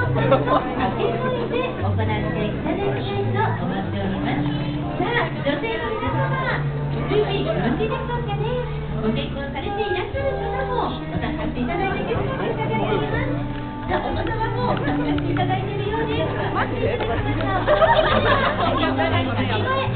行っていただきたいと思っております。さあ、女性の皆様、準備よろしいでしょうかね。ご結婚されていらっしゃる方も参加していただいて結構申し上げております。さあ、お子様も参加していただいているようです。待っていただきましょう。